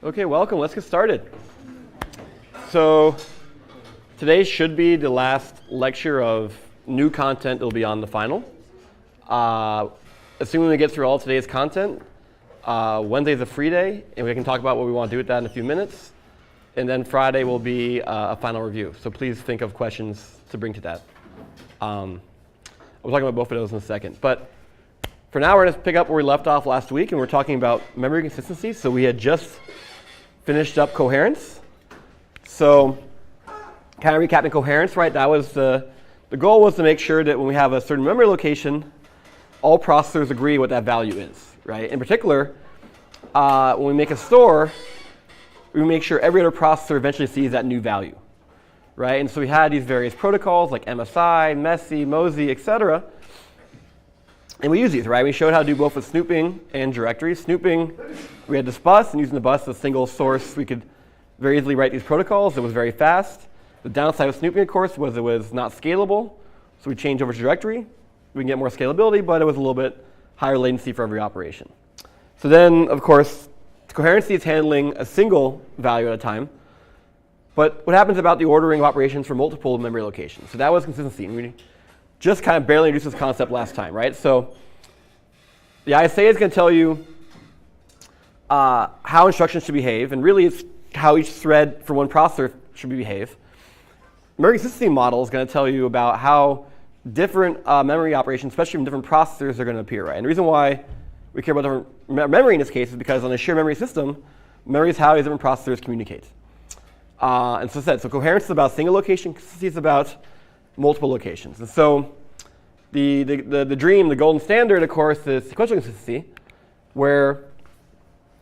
Okay, welcome. Let's get started. So today should be the last lecture of new content that will be on the final. Assuming we get through all today's content, Wednesday's a free day, and we can talk about what we want to do with that in a few minutes. And then Friday will be a final review. So please think of questions to bring to that. We'll talk about both of those in a second. But for now, we're going to pick up where we left off last week, and we're talking about memory consistency. So we had just finished up coherence. So kind of recapping coherence, right? That was the goal was to make sure that when we have a certain memory location, all processors agree what that value is, right? In particular, when we make a store, we make sure every other processor eventually sees that new value, right? And so we had these various protocols like MSI, MESI, MOSI, etc. And we use these, right? We showed how to do both with snooping and directories. Snooping, we had this bus, and using the bus as a single source, we could very easily write these protocols. It was very fast. The downside of snooping, of course, was it was not scalable. So we changed over to directory. We can get more scalability, but it was a little bit higher latency for every operation. So then, of course, coherency is handling a single value at a time. But what happens about the ordering of operations for multiple memory locations? So that was consistency. And we just kind of barely introduced this concept last time, right? So the ISA is going to tell you how instructions should behave, and really it's how each thread for one processor should behave. Memory consistency model is going to tell you about how different memory operations, especially from different processors, are going to appear, right? And the reason why we care about different memory in this case is because on a shared memory system, memory is how these different processors communicate. And so coherence is about single location, consistency is about multiple locations. And so the dream, the golden standard, of course, is sequential consistency, where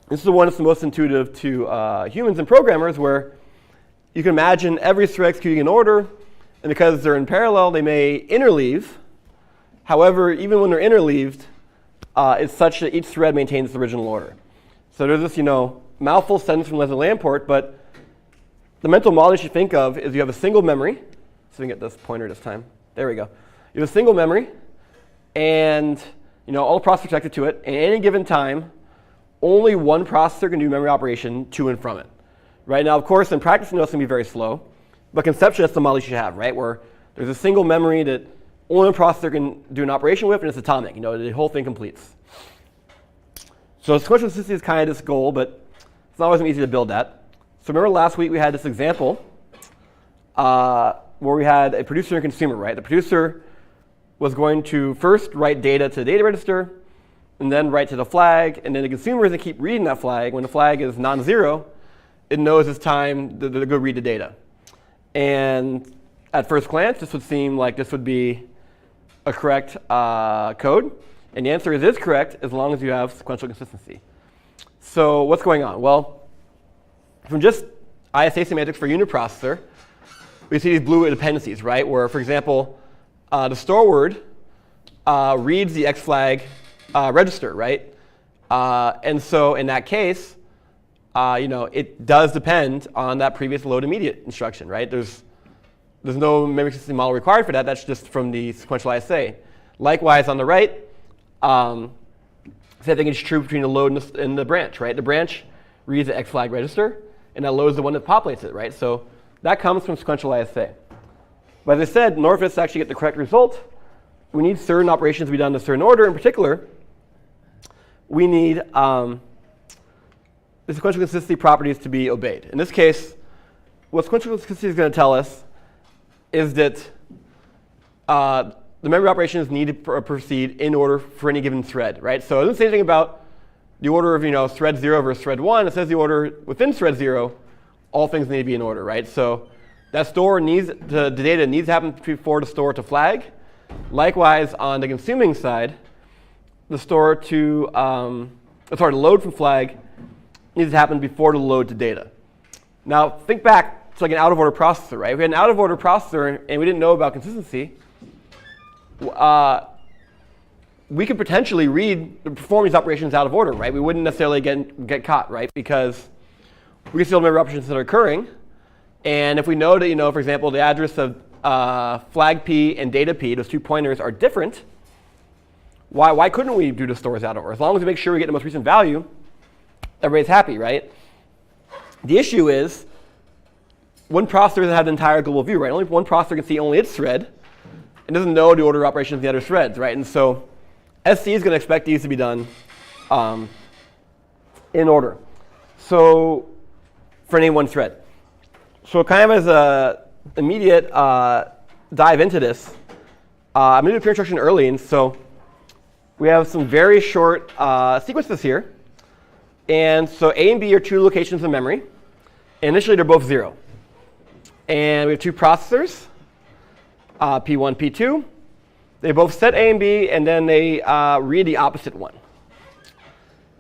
this is the one that's the most intuitive to humans and programmers, where you can imagine every thread executing in order, and because they're in parallel, they may interleave. However, even when they're interleaved, it's such that each thread maintains the original order. So there's this, mouthful sentence from Leslie Lamport, but the mental model you should think of is you have a single memory. So we can get this pointer this time. There we go. You have a single memory, and all the processors connected to it. And at any given time, only one processor can do memory operation to and from it. Right now, of course, in practice, it's going to be very slow. But conceptually, that's the model you should have, right? Where there's a single memory that only one processor can do an operation with, and it's atomic. The whole thing completes. So sequential consistency is kind of this goal, but it's not always easy to build that. So remember last week we had this example where we had a producer and consumer, right? The producer was going to first write data to the data register, and then write to the flag, and then the consumer is going to keep reading that flag. When the flag is non-zero, it knows it's time to go read the data. And at first glance, this would seem like this would be a correct code. And the answer is correct as long as you have sequential consistency. So what's going on? Well, from just ISA semantics for unit processor, we see these blue dependencies, right? Where, for example, the store word reads the X flag register, right? And so in that case, it does depend on that previous load immediate instruction, right? There's no memory consistency model required for that. That's just from the sequential ISA. Likewise, on the right, same thing is true between the load and the branch, right? The branch reads the X flag register, and that loads the one that populates it, right? So that comes from sequential ISA. But as I said, in order for us to actually get the correct result, we need certain operations to be done in a certain order. In particular, we need the sequential consistency properties to be obeyed. In this case, what sequential consistency is going to tell us is that the memory operations need to proceed in order for any given thread, right? So it doesn't say anything about the order of thread 0 versus thread 1. It says the order within thread 0, all things need to be in order, right? So that store needs the data needs to happen before the store to flag. Likewise, on the consuming side, the store to the load from flag needs to happen before the load to data. Now think back to like an out of order processor, right? If we had an out of order processor and we didn't know about consistency, we could potentially perform these operations out of order, right? We wouldn't necessarily get caught, right? Because we can still remember operations that are occurring. And if we know that, for example, the address of flag P and data P, those two pointers are different, why couldn't we do the stores out of order? As long as we make sure we get the most recent value, everybody's happy, right? The issue is one processor doesn't have the entire global view, right? Only one processor can see only its thread and doesn't know the order of operations of the other threads, right? And so SC is going to expect these to be done in order. So for any one thread. So kind of as an immediate dive into this, I'm going to do peer instruction early, and so we have some very short sequences here. And so A and B are two locations in memory. And initially, they're both 0. And we have two processors, P1, P2. They both set A and B, and then they read the opposite one.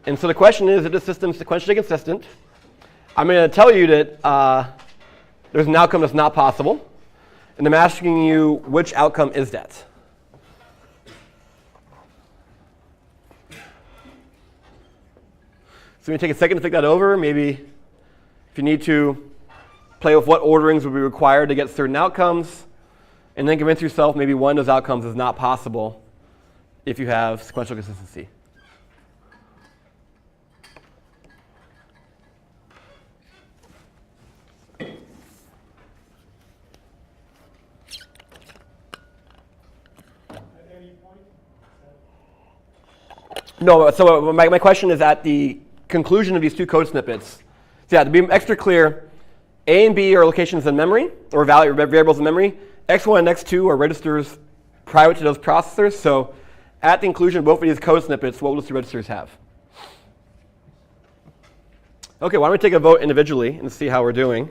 And so the question is the system sequentially consistent? I'm going to tell you that there's an outcome that's not possible. And I'm asking you, which outcome is that? So we take a second to think that over. Maybe if you need to play with what orderings would be required to get certain outcomes, and then convince yourself maybe one of those outcomes is not possible if you have sequential consistency. No, so my question is at the conclusion of these two code snippets. So yeah, to be extra clear, A and B are locations in memory, or variables in memory. X1 and X2 are registers private to those processors. So at the conclusion of both of these code snippets, what will those two registers have? OK, why don't we take a vote individually and see how we're doing?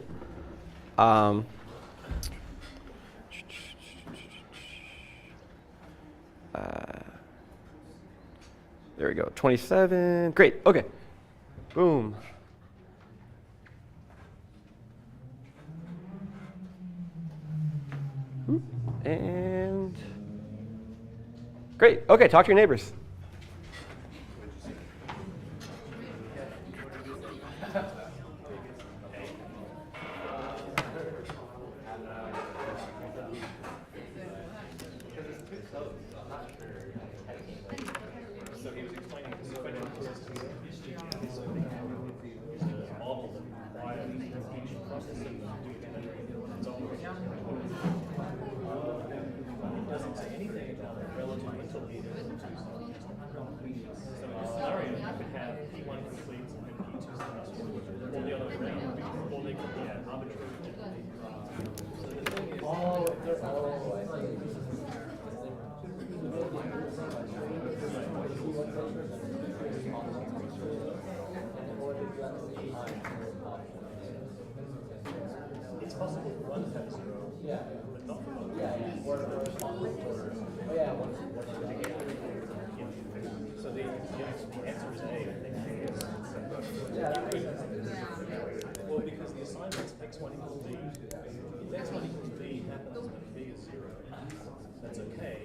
There we go, 27. Great, OK. Boom. And great. OK, talk to your neighbors. It's possible for one to have 0, but not for one. So the answer is A. Well, because the assignment's x1 equals b. If x1 equals b happens when b is 0, that's okay.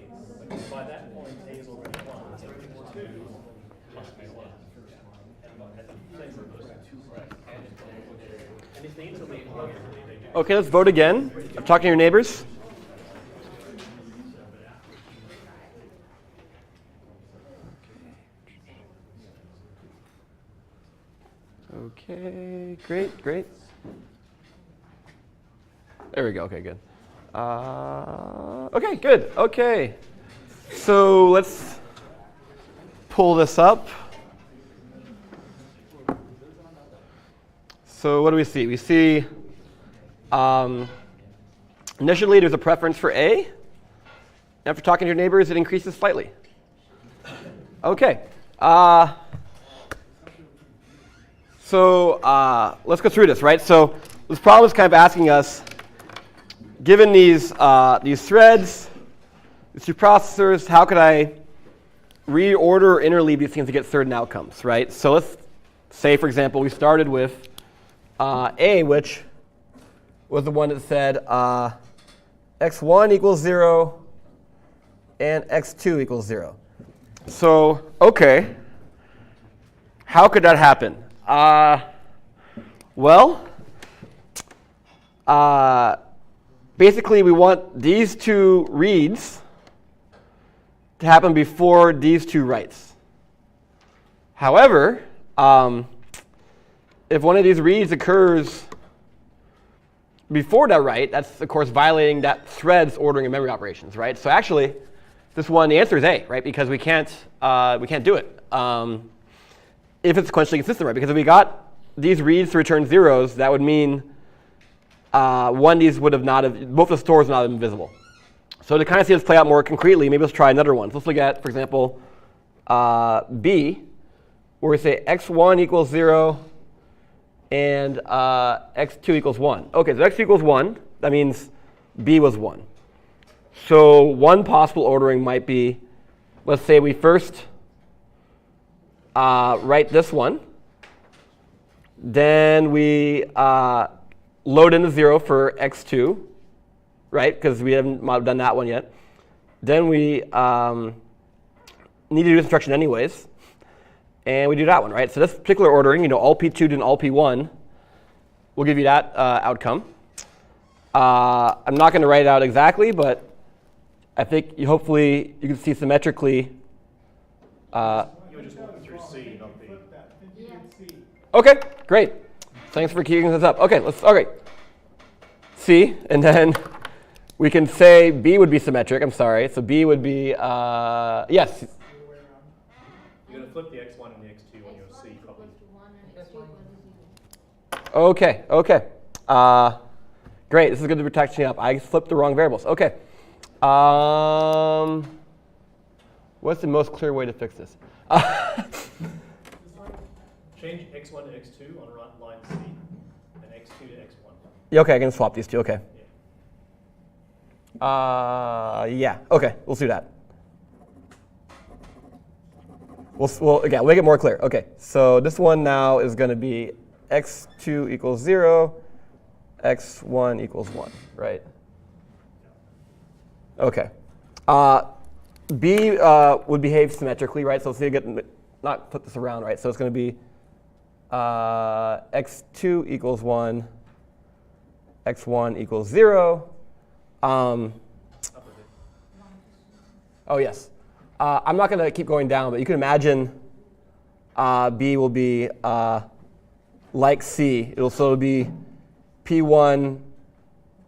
But by that point, a is already 1. So if it's 2, must be 1. And if they interleave perfectly, they do. OK, let's vote again. I'm talking to your neighbors. OK, great, great. There we go. OK, good. OK, good. OK. So let's pull this up. So what do we see? We see initially there's a preference for A. After talking to your neighbors, it increases slightly. OK. So let's go through this, right? So this problem is kind of asking us, given these threads, these two processors, how could I reorder or interleave these things to get certain outcomes, right? So let's say, for example, we started with A, which was the one that said x1 equals 0 and x2 equals 0. So, OK, how could that happen? Basically, we want these two reads to happen before these two writes. However, if one of these reads occurs before that write, that's of course violating that thread's ordering of memory operations, right? So actually, this one, the answer is A, right? Because we can't do it if it's sequentially consistent, right? Because if we got these reads to return zeros, that would mean one of these would have not have, both the stores would not have been visible. So to kind of see this play out more concretely, maybe let's try another one. So let's look at, for example, B, where we say x1 equals 0 and x2 equals 1. OK, so x2 equals 1. That means B was 1. So one possible ordering might be, let's say we first write this one. Then we load in the 0 for x2, right? Because we haven't done that one yet. Then we need to do this instruction anyways. And we do that one, right? So this particular ordering, all P2 and all P1, will give you that outcome. I'm not going to write it out exactly, but I think hopefully you can see symmetrically. You were just walking through C, not B. OK, great. Thanks for keeping this up. OK, C, and then we can say B would be symmetric. I'm sorry. So B would be, yes. You're going to flip the x1 and the x2 on your C copy. OK. Great. This is good to be touching up. I flipped the wrong variables. OK. What's the most clear way to fix this? Change x1 to x2 on line C and x2 to x1. Yeah, OK, I can swap these two. OK. Yeah. OK, we'll do that. We'll make it more clear. OK, so this one now is going to be x2 equals 0, x1 equals 1, right? OK. B would behave symmetrically, right? So let's see, not flip this around, right? So it's going to be x2 equals 1, x1 equals 0. Oh, yes. I'm not going to keep going down, but you can imagine B will be like C. It'll be P1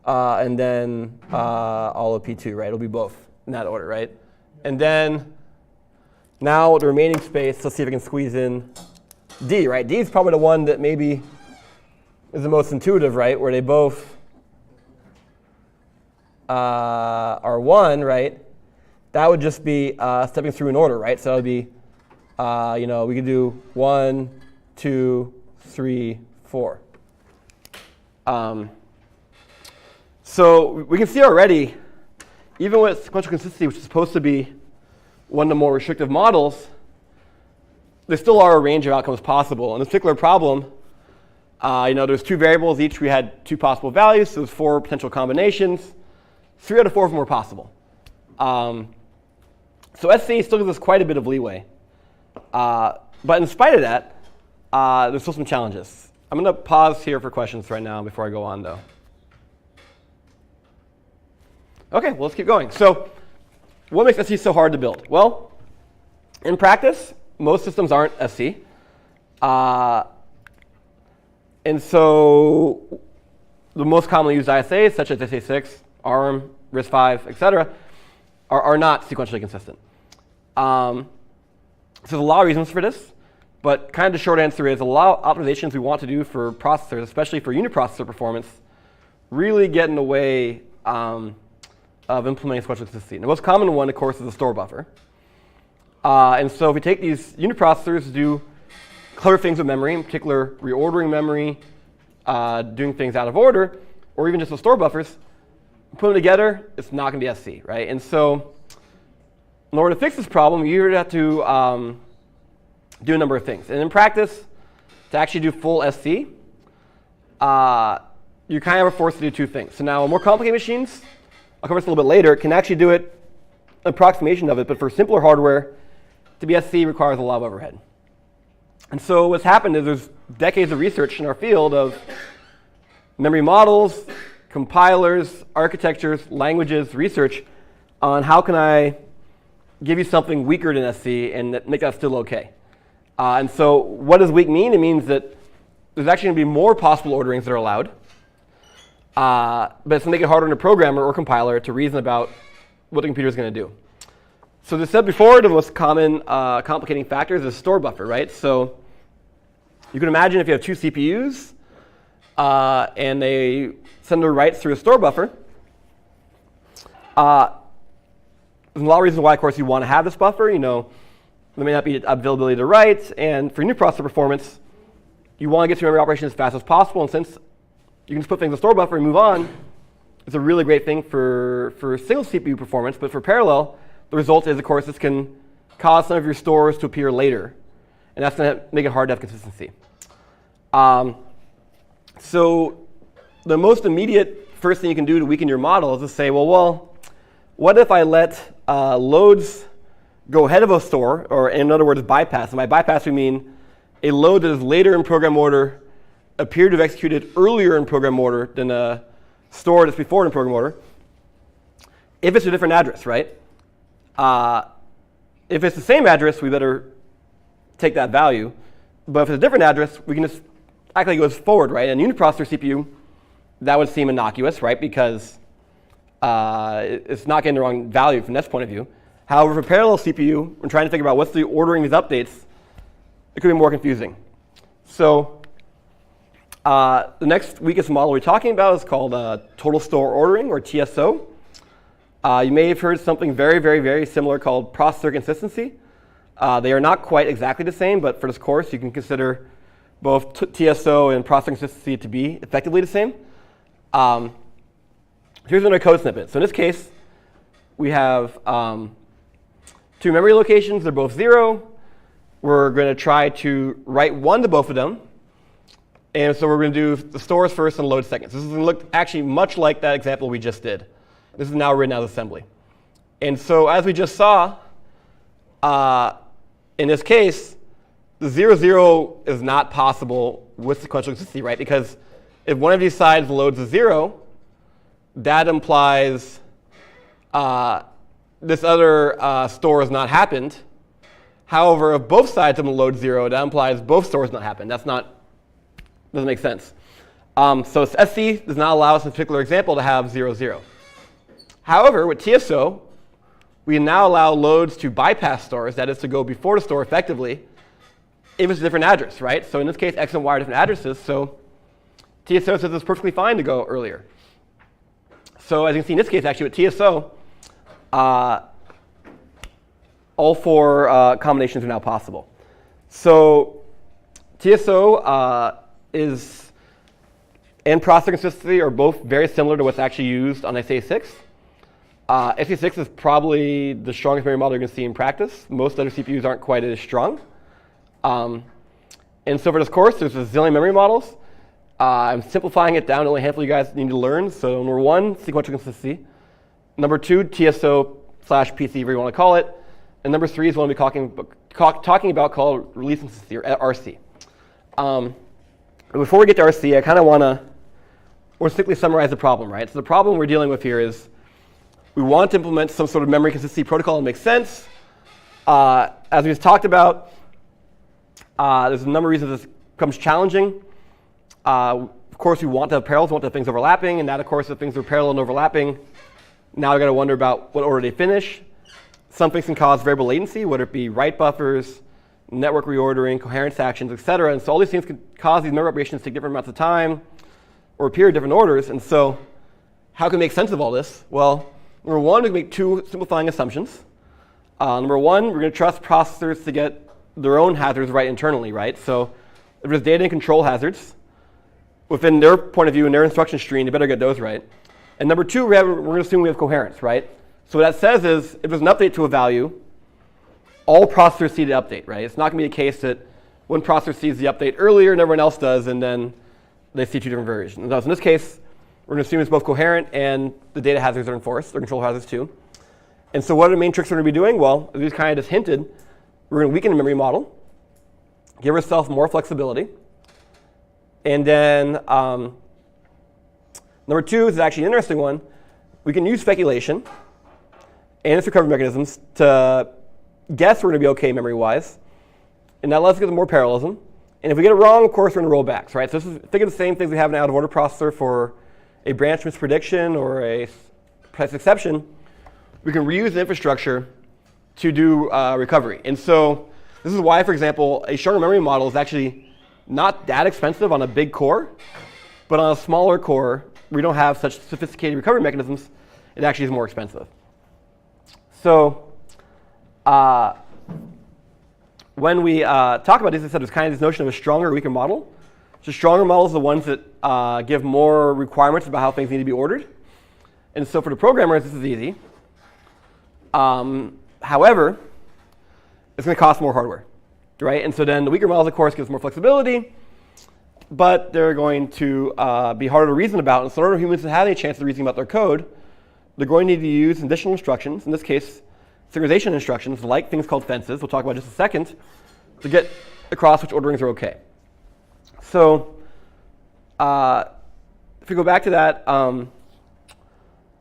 and then all of P2, right? It'll be both in that order, right? And then now the remaining space, let's see if I can squeeze in D, right? D is probably the one that maybe is the most intuitive, right? Where they both are 1, right? That would just be stepping through an order, right? So that would be, we could do 1, 2, 3, 4. So we can see already, even with sequential consistency, which is supposed to be one of the more restrictive models, there still are a range of outcomes possible. In this particular problem, there's 2 variables. Each we had 2 possible values. So there's 4 potential combinations. 3 out of 4 of them were possible. So SC still gives us quite a bit of leeway. But in spite of that, there's still some challenges. I'm going to pause here for questions right now before I go on, though. OK, well, let's keep going. So what makes SC so hard to build? Well, in practice, most systems aren't SC. And so the most commonly used ISAs, such as ISA6, ARM, RISC-V, et cetera, are not sequentially consistent. So there's a lot of reasons for this. But kind of the short answer is a lot of optimizations we want to do for processors, especially for uniprocessor performance, really get in the way of implementing sequential consistency. And the most common one, of course, is the store buffer. And so if we take these uniprocessors, do clever things with memory, in particular reordering memory, doing things out of order, or even just the store buffers, put them together, it's not going to be SC, right? And so in order to fix this problem, you have to do a number of things. And in practice, to actually do full SC, you kind of are forced to do 2 things. So now more complicated machines, I'll cover this a little bit later, can actually do it, an approximation of it. But for simpler hardware, to be SC requires a lot of overhead. And so what's happened is there's decades of research in our field of memory models, compilers, architectures, languages, research on how can I give you something weaker than SC and make that still OK. And so what does weak mean? It means that there's actually going to be more possible orderings that are allowed. But it's going to make it harder on a programmer or compiler to reason about what the computer is going to do. So as I said before, the most common complicating factor is the store buffer, right? So you can imagine if you have two CPUs and they send their writes through a store buffer. There's a lot of reasons why, of course, you want to have this buffer. You know, there may not be availability to write, and for unit processor performance, you want to get to memory operation as fast as possible. And since you can just put things in the store buffer and move on, it's a really great thing for single CPU performance. But for parallel, the result is, of course, this can cause some of your stores to appear later, and that's going to make it hard to have consistency. So the most immediate first thing you can do to weaken your model is to say, well, what if I let loads go ahead of a store, or in other words, bypass? And by bypass, we mean a load that is later in program order appear to have executed earlier in program order than a store that's before in program order, if it's a different address, right? If it's the same address, we better take that value. But if it's a different address, we can just act like it goes forward, right? And unit processor CPU, that would seem innocuous, right? Because it's not getting the wrong value from this point of view. However, for parallel CPU, when trying to figure out what's the ordering of these updates, it could be more confusing. So the next weakest model we're talking about is called total store ordering, or TSO. You may have heard something very, very, very similar called processor consistency. They are not quite exactly the same, but for this course, you can consider both TSO and processor consistency to be effectively the same. Here's another code snippet. So in this case, we have two memory locations. They're both 0. We're going to try to write 1 to both of them. And so we're going to do the stores first and load second. So this is going to look actually much like that example we just did. This is now written as assembly. And so as we just saw, in this case, the 0, 0 is not possible with sequential consistency, right? Because if one of these sides loads a 0, that implies this other store has not happened. However, if both sides of them load 0, that implies both stores not happened. That's not, doesn't make sense. So SC does not allow us in this particular example to have 0, 0. However, with TSO, we now allow loads to bypass stores, that is to go before the store effectively, if it's a different address, right? So in this case, X and Y are different addresses, so TSO says it's perfectly fine to go earlier. So as you can see in this case, actually, with TSO, all 4 combinations are now possible. So TSO is and processor consistency are both very similar to what's actually used on x86. x86 is probably the strongest memory model you're going to see in practice. Most other CPUs aren't quite as strong. And so for this course, there's a zillion memory models. I'm simplifying it down to only a handful of you guys need to learn. So number 1, sequential consistency. Number 2, TSO/PC, whatever you want to call it. And number 3 is what we'll be talking about called release consistency, or RC. Before we get to RC, I kind of want to simply summarize the problem, right? So the problem we're dealing with here is we want to implement some sort of memory consistency protocol that makes sense. As we just talked about, there's a number of reasons this becomes challenging. Of course, we want to have parallels, we want to have things overlapping, and that, of course, if things are parallel and overlapping, now we've got to wonder about what order they finish. Some things can cause variable latency, whether it be write buffers, network reordering, coherence actions, et cetera. And so all these things can cause these memory operations to take different amounts of time or appear in different orders. And so how can we make sense of all this? Well, number 1, we can make 2 simplifying assumptions. Number 1, we're going to trust processors to get their own hazards right internally, right? So if there's data and control hazards, within their point of view and their instruction stream, they better get those right. And number 2, we're going to assume we have coherence, right? So what that says is, if there's an update to a value, all processors see the update, right? It's not going to be the case that one processor sees the update earlier and everyone else does, and then they see 2 different versions. And thus, in this case, we're going to assume it's both coherent and the data hazards are enforced, or control hazards too. And so what are the main tricks we're going to be doing? Well, as we kind of just hinted, we're going to weaken the memory model, give ourselves more flexibility, and then number 2 is actually an interesting one. We can use speculation and its recovery mechanisms to guess we're going to be OK memory-wise. And that lets us get more parallelism. And if we get it wrong, of course, we're going to roll back, right? So think of the same things we have in an out-of-order processor for a branch misprediction or a precise exception. We can reuse the infrastructure to do recovery. And so this is why, for example, a stronger memory model is actually not that expensive on a big core, but on a smaller core, we don't have such sophisticated recovery mechanisms. It actually is more expensive. So when we talk about this, I said there's kind of this notion of a stronger or weaker model. So stronger models are the ones that give more requirements about how things need to be ordered. And so for the programmers, this is easy. However, it's going to cost more hardware, right? And so then the weaker models, of course, gives more flexibility, but they're going to be harder to reason about. And so in order for humans to have any chance of reasoning about their code, they're going to need to use additional instructions, in this case, synchronization instructions, like things called fences, we'll talk about in just a second, to get across which orderings are OK. So if we go back to that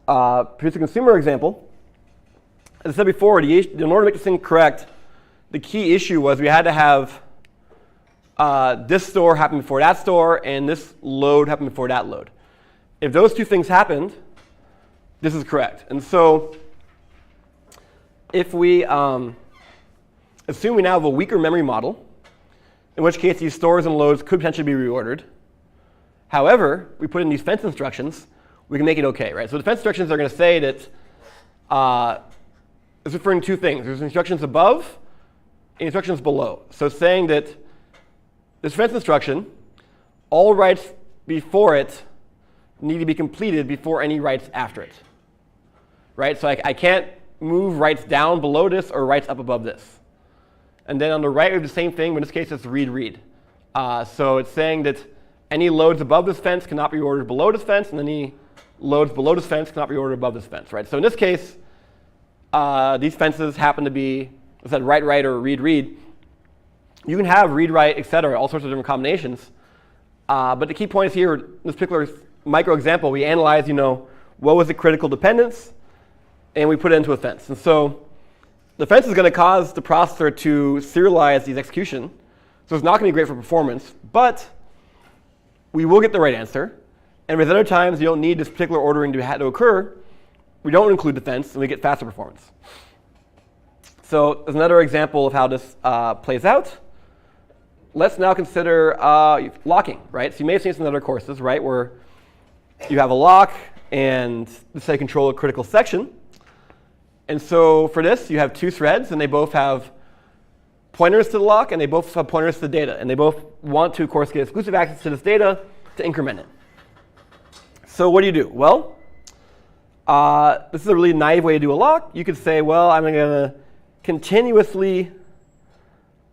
producer-consumer example, as I said before, in order to make this thing correct, the key issue was we had to have this store happen before that store and this load happen before that load. If those two things happened, this is correct. And so if we assume we now have a weaker memory model, in which case these stores and loads could potentially be reordered. However, we put in these fence instructions, we can make it OK, right? So the fence instructions are going to say that it's referring to two things. There's instructions above and instructions below. So it's saying that this fence instruction, all writes before it need to be completed before any writes after it, right? So I can't move writes down below this or writes up above this. And then on the right, we have the same thing, but in this case, it's read-read. So it's saying that any loads above this fence cannot be ordered below this fence, and any loads below this fence cannot be ordered above this fence, right? So in this case, these fences happen to be, I said, write-write or read-read. You can have read-write, et cetera, all sorts of different combinations. But the key point is here, in this particular micro example, we analyze, what was the critical dependence, and we put it into a fence. And so the fence is going to cause the processor to serialize these execution. So it's not going to be great for performance, but we will get the right answer. And with other times, you don't need this particular ordering to occur. We don't include the fence, and we get faster performance. So there's another example of how this plays out. Let's now consider locking, right? So you may have seen this in other courses, right, where you have a lock, and let's say control a critical section. And so for this, you have two threads, and they both have pointers to the lock, and they both have pointers to the data. And they both want to, of course, get exclusive access to this data to increment it. So what do you do? Well, this is a really naive way to do a lock. You could say, well, I'm going to continuously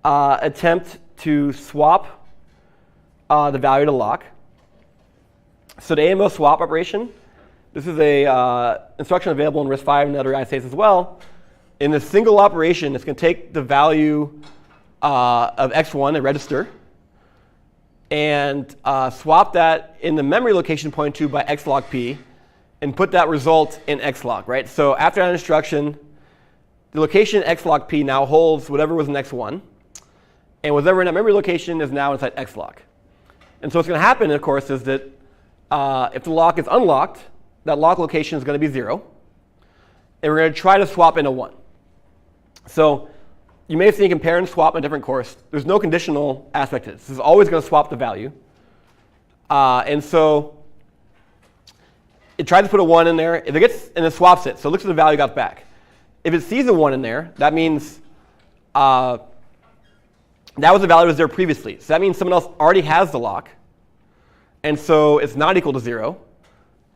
attempt to swap the value to lock. So the AMO swap operation, this is a instruction available in RISC-V and other ISAs as well. In a single operation, it's going to take the value of x1, a register, and swap that in the memory location pointed to by x log p, and put that result in x log, right? So after that instruction, the location x log p now holds whatever was in x1, and whatever in that memory location is now inside x log. And so what's going to happen, of course, is that if the lock is unlocked, that lock location is going to be 0, and we're going to try to swap into 1. So you may have seen compare and swap in a different course. There's no conditional aspect to this. This is always going to swap the value. And so it tries to put a 1 in there. If it gets, and it swaps it, so it looks at the value it got back. If it sees a 1 in there, that means that was the value that was there previously. So that means someone else already has the lock. And so it's not equal to 0.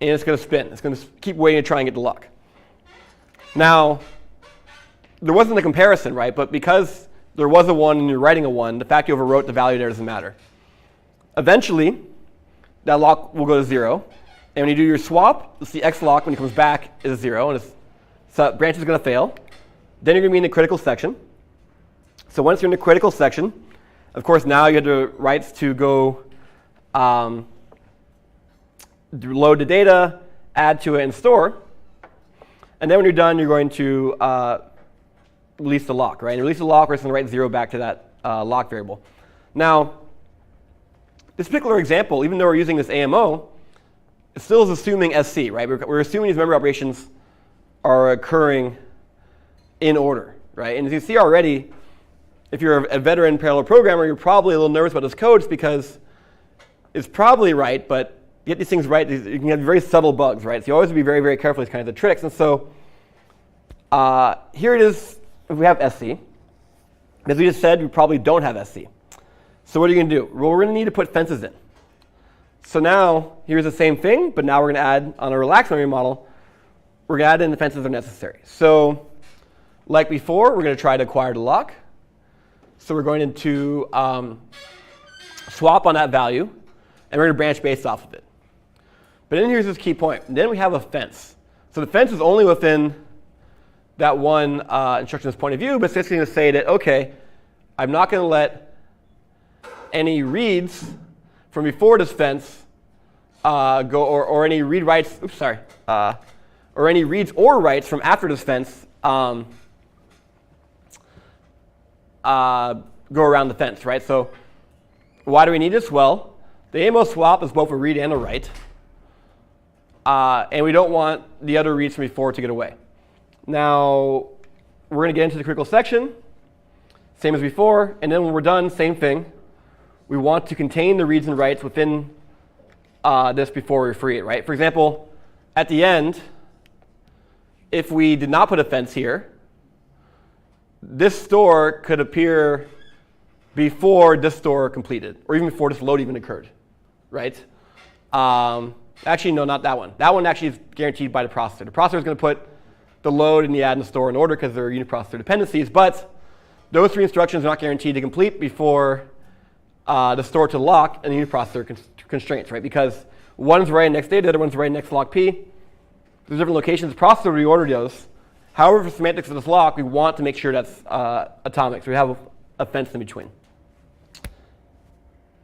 And it's going to spin. It's going to keep waiting to try and get the lock. Now, there wasn't a comparison, right? But because there was a 1 and you're writing a 1, the fact you overwrote the value there doesn't matter. Eventually, that lock will go to 0. And when you do your swap, you'll see x lock when it comes back is 0. And so branch is going to fail. Then you're going to be in the critical section. So once you're in the critical section, of course, now you have the rights to go load the data, add to it, and store. And then when you're done, you're going to release the lock, right? And release the lock, we're just going to write 0 back to that lock variable. Now, this particular example, even though we're using this AMO, it still is assuming SC, right? We're assuming these memory operations are occurring in order, right? And as you see already, if you're a veteran parallel programmer, you're probably a little nervous about this code just because it's probably right, but to get these things right, you can have very subtle bugs, right? So you always have to be very, very careful with these kinds of tricks. And so here it is if we have SC. As we just said, we probably don't have SC. So what are you going to do? Well, we're going to need to put fences in. So now here's the same thing, but now we're going to add, on a relaxed memory model, we're going to add in the fences that are necessary. So like before, we're going to try to acquire the lock. So we're going to swap on that value, and we're going to branch based off of it. But then here's this key point. And then we have a fence. So the fence is only within that one instruction's point of view, but it's basically going to say that, OK, I'm not going to let any reads from before this fence go, or any read writes, oops, sorry, or any reads or writes from after this fence go around the fence, right? So why do we need this? Well, the AMO swap is both a read and a write. And we don't want the other reads from before to get away. Now, we're going to get into the critical section, same as before. And then when we're done, same thing. We want to contain the reads and writes within this before we free it, right? For example, at the end, if we did not put a fence here, this store could appear before this store completed, or even before this load even occurred, right? Actually, no, not that one. That one actually is guaranteed by the processor. The processor is going to put the load and the add and the store in order because they're uniprocessor dependencies, but those three instructions are not guaranteed to complete before the store to lock and the uniprocessor constraints, right? Because one's writing next data, the other one's writing next lock P. There's different locations. The processor will reorder those. However, for semantics of this lock, we want to make sure that's atomic, so we have a fence in between.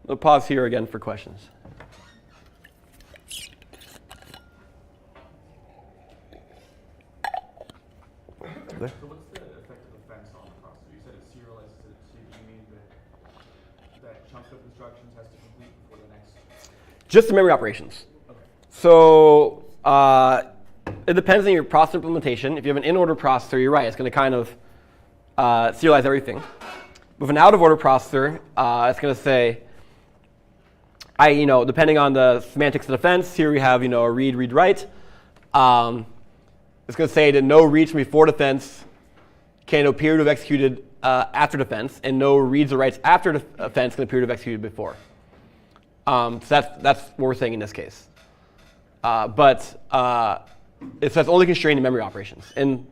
We'll pause here again for questions. So what's the effect of the fence on the processor? You said it serializes it, so do you mean that chunk of instructions has to complete before the next? Just the memory operations. Okay. So it depends on your processor implementation. If you have an in-order processor, you're right, it's going to kind of serialize everything. With an out-of-order processor, it's going to say, depending on the semantics of the fence, here we have, a read, read, write. It's going to say that no reads from before defense can appear to have executed after defense, and no reads or writes after defense can appear to have executed before. So that's what we're saying in this case. But it says only constrained to memory operations, and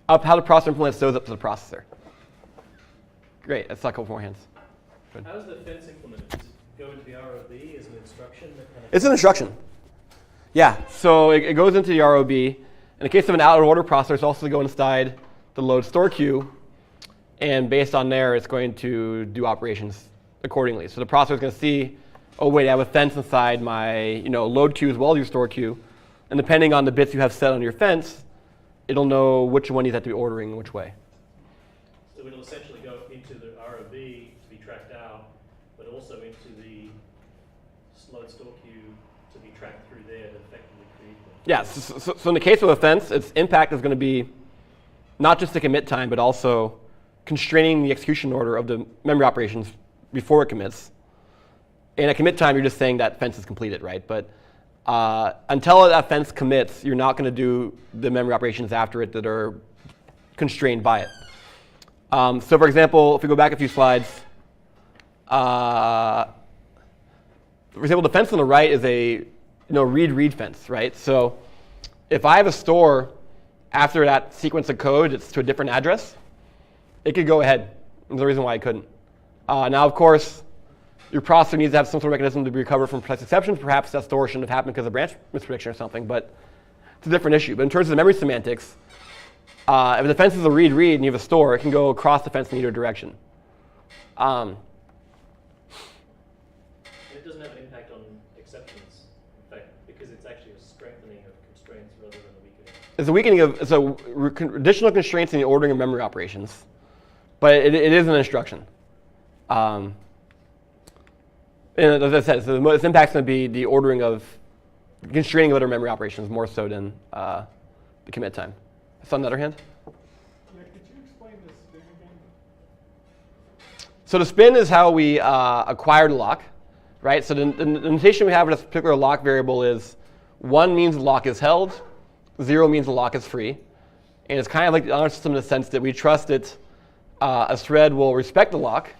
how the processor implements those up to the processor. Great, let's talk a couple more hands. Good. How is the fence implemented? Does it go into the ROB as an instruction? It's an instruction. Yeah, so it goes into the ROB. In the case of an out-of-order processor, it's also go inside the load store queue, and based on there, it's going to do operations accordingly. So the processor is going to see, oh wait, I have a fence inside my load queue as well as your store queue, and depending on the bits you have set on your fence, it'll know which one you have to be ordering in which way. So it'll essentially go into the ROB to be tracked out, but also into the load store queue to be tracked through there to effectively create them. Yeah, so in the case of a fence, its impact is going to be not just the commit time, but also constraining the execution order of the memory operations before it commits. And at commit time, you're just saying that fence is completed, right? But until that fence commits, you're not going to do the memory operations after it that are constrained by it. So for example, if we go back a few slides, for example, the fence on the right is a read fence, right? So if I have a store after that sequence of code, it's to a different address, it could go ahead. There's a reason why I couldn't. Now, of course, your processor needs to have some sort of mechanism to recover from precise exceptions. Perhaps that store shouldn't have happened because of branch misprediction or something, but it's a different issue. But in terms of the memory semantics, if the fence is a read and you have a store, it can go across the fence in either direction. It doesn't have an impact on exceptions, in fact, because it's actually a strengthening of constraints rather than a weakening. It's additional constraints in the ordering of memory operations, but it is an instruction. And as I said, so this impact's going to be the ordering of constraining of other memory operations more so than the commit time. So on the other hand? Yeah, could you explain the spin again? So the spin is how we acquire the lock, right? So the notation we have with this particular lock variable is 1 means the lock is held, 0 means the lock is free. And it's kind of like the honor system in the sense that we trust that a thread will respect the lock,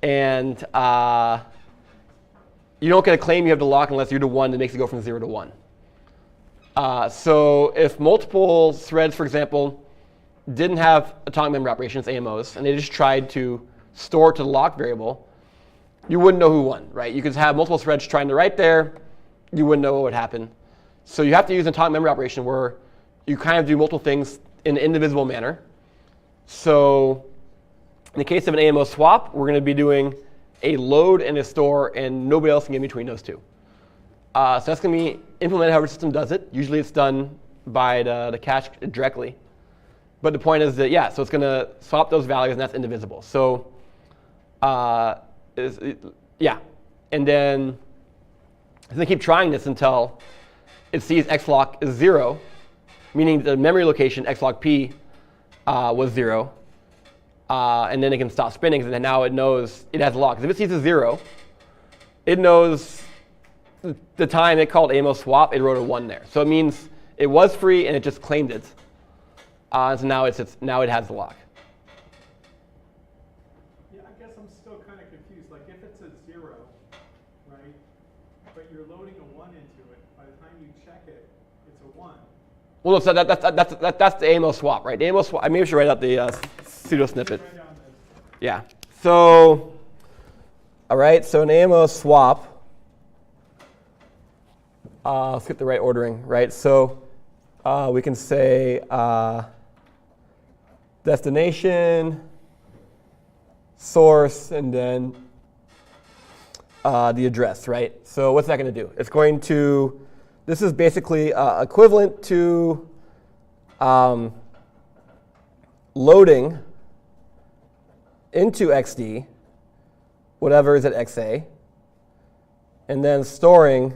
and you don't get a claim you have the lock unless you're the one that makes it go from 0 to 1. So if multiple threads, for example, didn't have atomic memory operations, AMOs, and they just tried to store it to the lock variable, you wouldn't know who won, right? You could have multiple threads trying to write there, you wouldn't know what would happen. So you have to use an atomic memory operation where you kind of do multiple things in an indivisible manner. So in the case of an AMO swap, we're going to be doing a load and a store, and nobody else can get in between those two. So that's going to be implemented however the system does it. Usually it's done by the cache directly. But the point is that, yeah, so it's going to swap those values, and that's indivisible. So yeah. And then it's going to keep trying this until it sees xlock is 0, meaning the memory location xlock p was 0. And then it can stop spinning, and then now it knows it has a lock. Because if it sees a 0, it knows the time it called AMO swap, it wrote a 1 there. So it means it was free, and it just claimed it. So now now it has the lock. Yeah, I guess I'm still kind of confused. Like if it's a 0, right, but you're loading a 1 into it, by the time you check it, it's a 1. Well, so that's the AMO swap, right? The AMO swap. Maybe I should write out the pseudo snippet. Right down this. Yeah. So, all right. So an AMO swap. Let's get the right ordering, right? So we can say destination, source, and then the address, right? So what's that going to do? It's going to. This is basically equivalent to loading into XD whatever is at XA, and then storing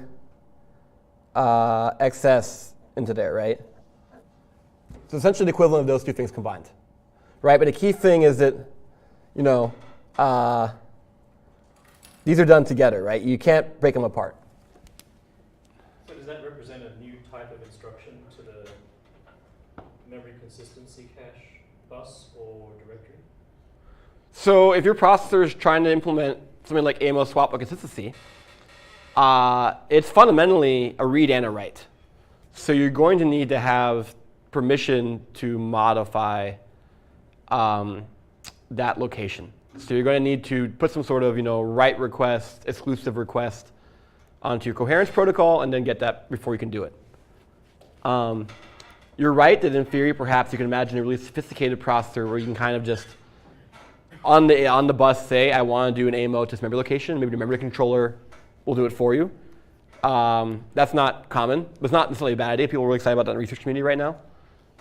XS into there, right? So essentially the equivalent of those two things combined, right? But the key thing is that, you know, these are done together, right? You can't break them apart. So does that represent a new type of instruction to the memory consistency cache bus or directory? So if your processor is trying to implement something like AMO swap or consistency, it's fundamentally a read and a write. So you're going to need to have permission to modify that location. So you're going to need to put some sort of, write request, exclusive request onto your coherence protocol, and then get that before you can do it. You're right that in theory, perhaps you can imagine a really sophisticated processor where you can kind of just on the bus say, I want to do an AMO to this memory location. Maybe the memory controller will do it for you. That's not common. It's not necessarily a bad idea. People are really excited about that in the research community right now.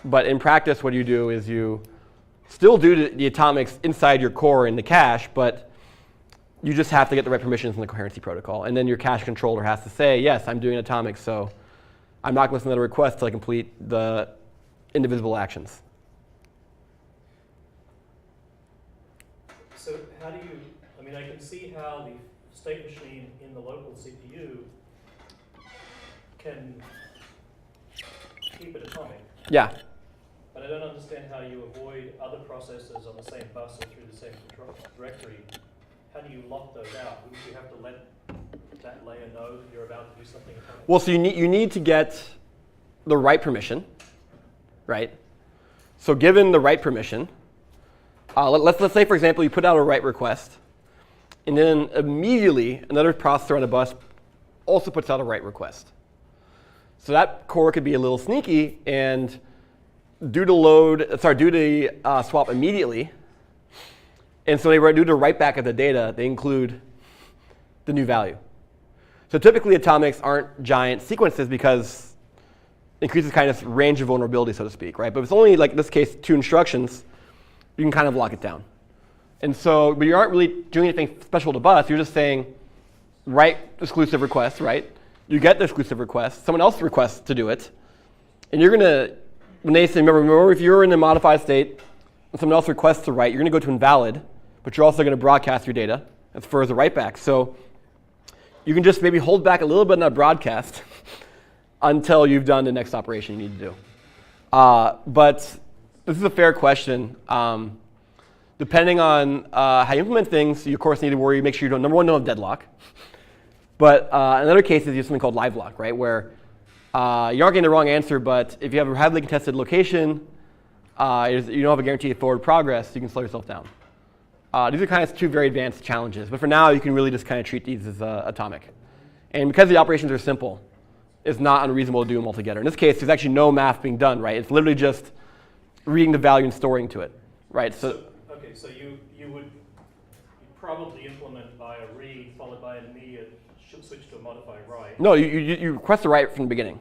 But in practice, what you do is you still do the atomics inside your core in the cache, but you just have to get the right permissions in the coherency protocol. And then your cache controller has to say, yes, I'm doing atomics, so I'm not going to send out a request until I complete the indivisible actions. So how do you, I can see how the state machine in the local CPU can keep it atomic. Yeah. But I don't understand how you avoid other processors on the same bus or through the same control directory. How do you lock those out? Wouldn't you have to let that layer know that you're about to do something atomic? Well, so you need to get the right permission, right? So given the right permission, let's say, for example, you put out a write request, and then immediately another processor on the bus also puts out a write request. So that core could be a little sneaky and do the swap immediately. And so they do the write back of the data, they include the new value. So typically atomics aren't giant sequences because it increases kind of range of vulnerability, so to speak, right? But if it's only, like in this case, 2 instructions, you can kind of lock it down. And so, but you aren't really doing anything special to bus. You're just saying, write exclusive requests, right? You get the exclusive request. Someone else requests to do it. And you're going to, when they say, remember, if you're in a modified state and someone else requests to write, you're going to go to invalid, but you're also going to broadcast your data as far as the write back. So you can just maybe hold back a little bit on that broadcast until you've done the next operation you need to do. But this is a fair question. Depending on how you implement things, you of course need to worry, make sure you don't, number one, don't have deadlock. But in other cases, you have something called live lock, right? Where you aren't getting the wrong answer, but if you have a heavily contested location, you don't have a guarantee of forward progress, you can slow yourself down. These are kind of two very advanced challenges. But for now, you can really just kind of treat these as atomic. And because the operations are simple, it's not unreasonable to do them all together. In this case, there's actually no math being done, right? It's literally just reading the value and storing to it, right? So you would probably implement by a read followed by an immediate switch to a modify write. No, you request the write from the beginning.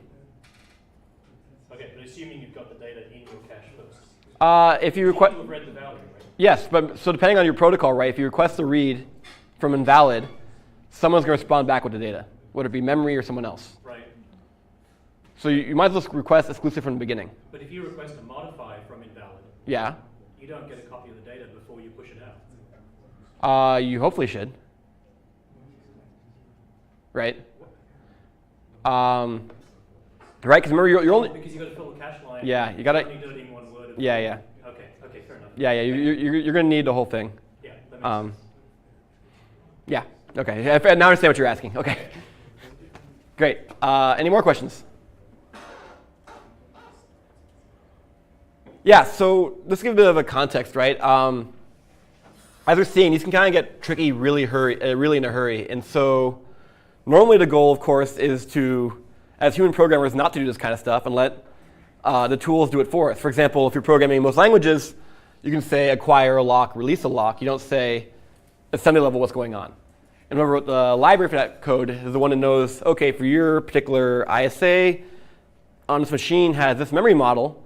Okay, but assuming you've got the data in your cache first. If you request, have read the value, right? yes, but so depending on your protocol, right? If you request a read from invalid, someone's going to respond back with the data, whether it be memory or someone else. Right. So you might as well request exclusive from the beginning. But if you request a modify from invalid, Yeah. you don't get a copy of the data before you push it out. You hopefully should. Right? Right, because remember you're only. Because you've got to fill the cache line. Yeah, you got to. Only do it in one word. Yeah. Okay, fair enough. Yeah, you're going to need the whole thing. Yeah, that makes sense. Yeah, okay. Now I understand what you're asking. Okay. Great. Any more questions? Yeah, so let's give a bit of a context, right? As we're seeing, these can kind of get tricky really in a hurry. And so normally the goal, of course, is to, as human programmers, not to do this kind of stuff and let the tools do it for us. For example, if you're programming in most languages, you can say acquire a lock, release a lock. You don't say assembly level what's going on. And remember, the library for that code is the one that knows, okay, for your particular ISA on this machine has this memory model,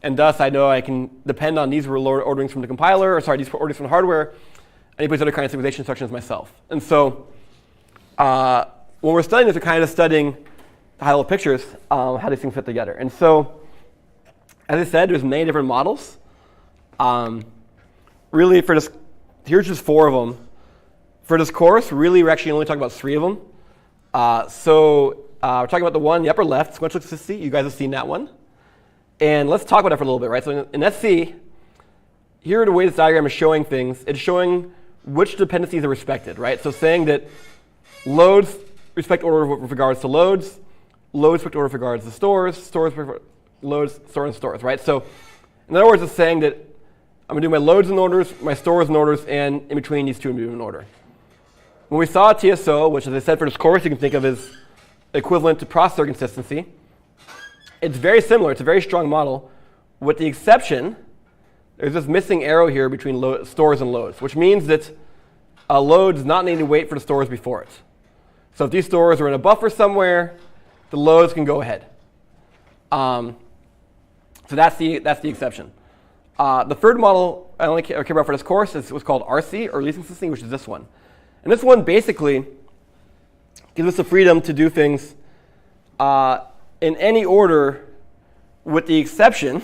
and thus I know I can depend on these orderings from the compiler, or sorry, these orderings from the hardware, and place other kinds of synchronization instructions myself. And so when we're studying this, we're kind of studying the high-level pictures, how these things fit together. And so, as I said, there's many different models. Really, for this, here's just 4 of them. For this course, really, we're actually only talking about 3 of them. We're talking about the one in the upper left, sequential consistency. You guys have seen that one. And let's talk about that for a little bit, right? So in SC, here the way this diagram is showing things, it's showing which dependencies are respected, right? So saying that loads respect order with regards to loads respect order with regards to stores respect loads, stores, and stores, right? So in other words, it's saying that I'm going to do my loads in orders, my stores in orders, and in between these two, I'm doing in order. When we saw TSO, which as I said for this course, you can think of as equivalent to processor consistency, it's very similar. It's a very strong model, with the exception, there's this missing arrow here between stores and loads, which means that a load does not need to wait for the stores before it. So if these stores are in a buffer somewhere, the loads can go ahead. So that's the exception. The third model I only care about for this course is what's called RC, or release consistency, which is this one. And this one basically gives us the freedom to do things in any order with the exception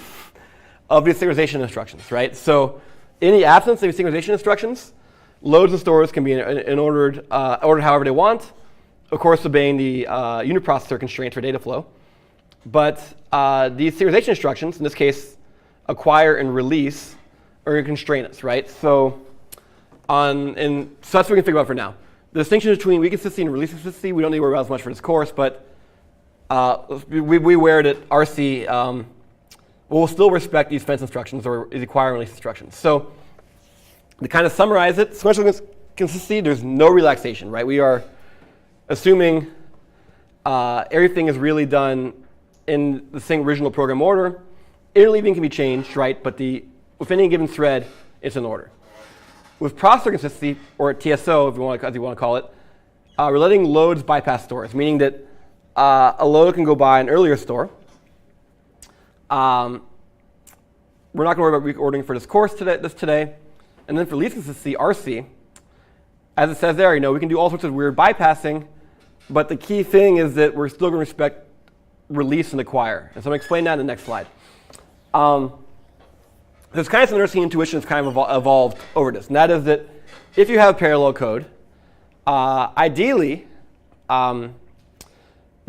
of the synchronization instructions, right? So in the absence of the synchronization instructions, loads and stores can be ordered however they want, of course obeying the uniprocessor constraints for data flow. But these synchronization instructions, in this case, acquire and release, are going to constrain us, right? So so that's what we can think about for now. The distinction between read consistency and release consistency, we don't need to worry about as much for this course, but we aware that RC will still respect these fence instructions or these acquire and release instructions. So to kind of summarize it, sequential consistency, there's no relaxation, right? We are assuming everything is really done in the same original program order. Interleaving can be changed, right? But with any given thread, it's in order. With processor consistency, or TSO, as you want to call it, we're letting loads bypass stores, meaning that a load can go by an earlier store. We're not going to worry about reordering for this course today. And then for release consistency, RC, as it says there, we can do all sorts of weird bypassing, but the key thing is that we're still going to respect release and acquire. And so I'm going to explain that in the next slide. There's kind of some interesting intuition that's kind of evolved over this, and that is that if you have parallel code, ideally, the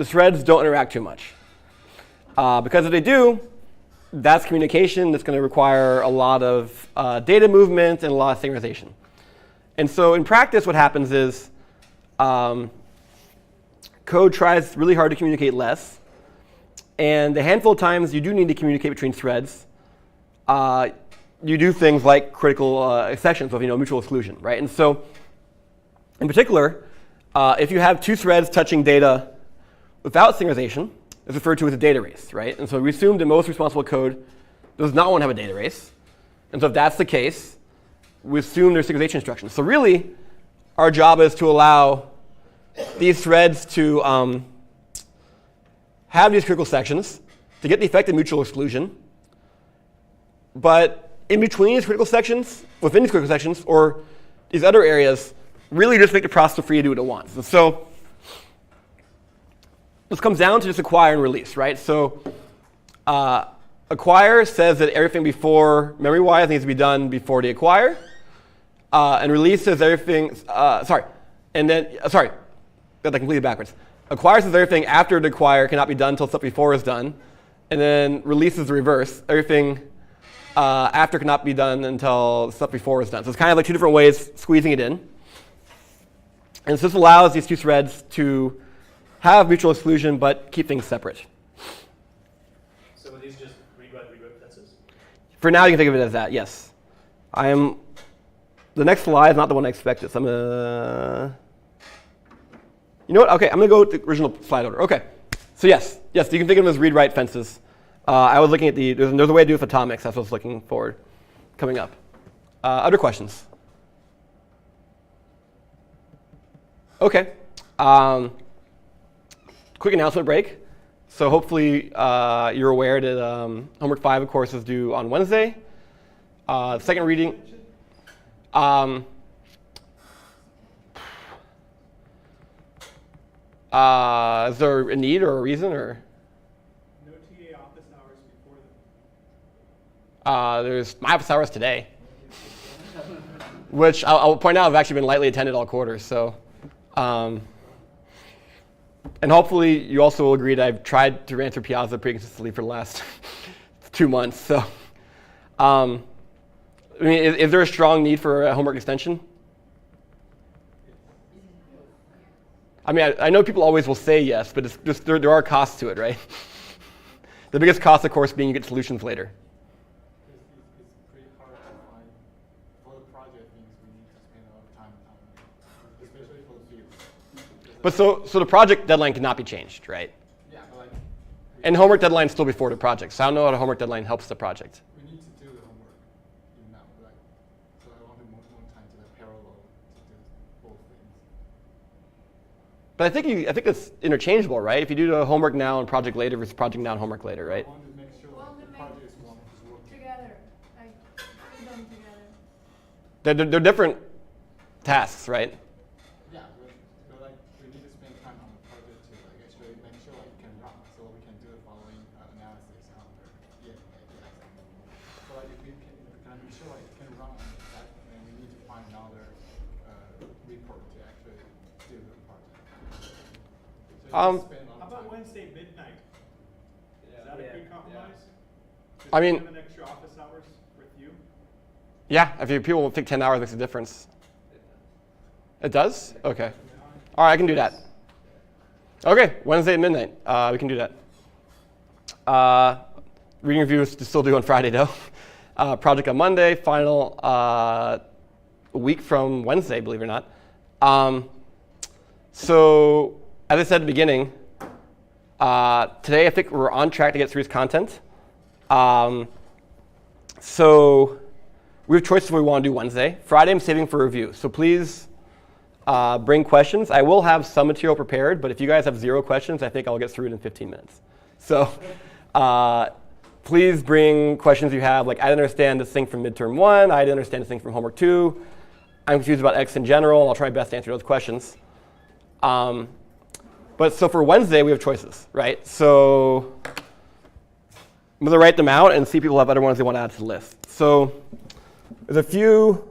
threads don't interact too much. Because if they do, that's communication that's going to require a lot of data movement and a lot of synchronization. And so in practice, what happens is code tries really hard to communicate less. And a handful of times you do need to communicate between threads. You do things like critical sections of mutual exclusion, right? And so in particular, if you have two threads touching data without synchronization, it's referred to as a data race, right? And so we assume that most responsible code does not want to have a data race. And so if that's the case, we assume there's synchronization instructions. So really, our job is to allow these threads to have these critical sections to get the effect of mutual exclusion. But in between these critical sections, within these critical sections, or these other areas, really just make the processor free to do what it wants. And so this comes down to just acquire and release, right? So acquire says that everything before memory-wise needs to be done before the acquire. And release says everything, got that completely backwards. Acquire says everything after the acquire cannot be done until stuff before is done. And then release is the reverse. Everything after cannot be done until stuff before is done. So it's kind of like two different ways squeezing it in. And so this allows these two threads to have mutual exclusion but keep things separate. So are these just read-write fences? For now, you can think of it as that, yes. The next slide is not the one I expected, so I'm going to... You know what? OK, I'm going to go with the original slide order. OK, so yes, you can think of them as read-write fences. I was looking at there's a way to do it with atomics. That's what I was looking forward coming up. Other questions? OK. Quick announcement break. So hopefully you're aware that homework 5, of course, is due on Wednesday. Second reading. Is there a need or a reason? Or No TA office hours before them. there's my office hours today, which I'll point out have actually been lightly attended all quarter. So, and hopefully you also will agree that I've tried to answer Piazza pretty consistently for the last 2 months. So, I mean, is there a strong need for a homework extension? I mean, I know people always will say yes, but it's just there are costs to it, right? The biggest cost, of course, being you get solutions later. It's pretty hard to find, for the project things we need to spend a lot of time on, especially for the field. But so the project deadline cannot be changed, right? Yeah, but like, And homework deadline is still before the project. So I don't know how the homework deadline helps the project. we need to do the homework even now, like, so I wanted more time to like parallel to do both things. But I think it's interchangeable, right? If you do the homework now and project later versus project now and homework later, right? I want to make sure that the project is working. Together, like do them together. They're different tasks, right? Yeah, but like we need to spend time on the project to like actually make sure like it can run, so we can do the following analysis after. Yeah. So like if we can be sure like it can run on that, then we need to find another report to actually do the project. So you spend a lot How of about time. Wednesday midnight? Is that a good compromise? Just I mean- have an extra office hours with you? Yeah, if people will think 10 hours makes a difference. It does? OK. All right, I can do that. OK, Wednesday at midnight. We can do that. Reading review is still due on Friday, though. Project on Monday, final a week from Wednesday, believe it or not. So as I said at the beginning, today I think we're on track to get through this content. So we have choices what we want to do Wednesday. Friday I'm saving for review. So please bring questions. I will have some material prepared, but if you guys have 0 questions, I think I'll get through it in 15 minutes. So please bring questions you have. Like, I didn't understand this thing from midterm 1. I didn't understand this thing from homework 2. I'm confused about X in general, and I'll try my best to answer those questions. But so for Wednesday, we have choices, right? So I'm going to write them out and see if people have other ones they want to add to the list. So there's a few,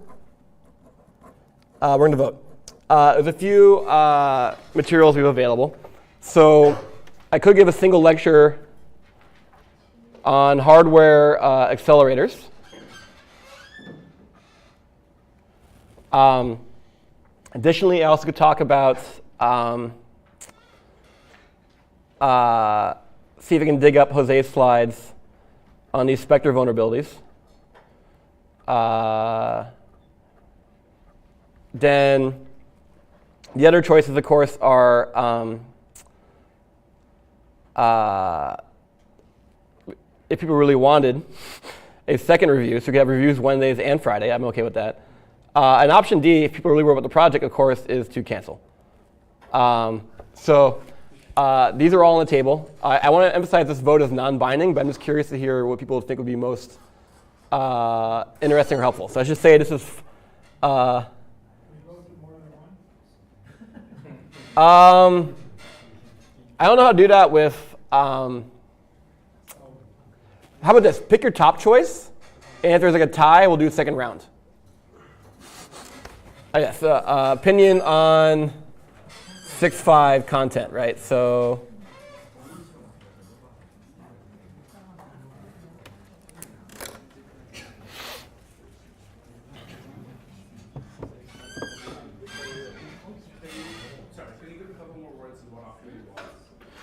we're going to vote. There's a few materials we have available. So I could give a single lecture on hardware accelerators. Additionally, I also could talk about, see if I can dig up Jose's slides on these Spectre vulnerabilities. Then the other choices, of course, are if people really wanted a second review, so we could have reviews Wednesdays and Friday. I'm OK with that. And option D, if people really worry about the project, of course, is to cancel. These are all on the table. I want to emphasize this vote is non-binding, but I'm just curious to hear what people think would be most interesting or helpful. So I should say this is. I don't know how to do that with. How about this? Pick your top choice, and if there's like a tie, we'll do a second round. Yes, opinion on 6.5 content, right? So.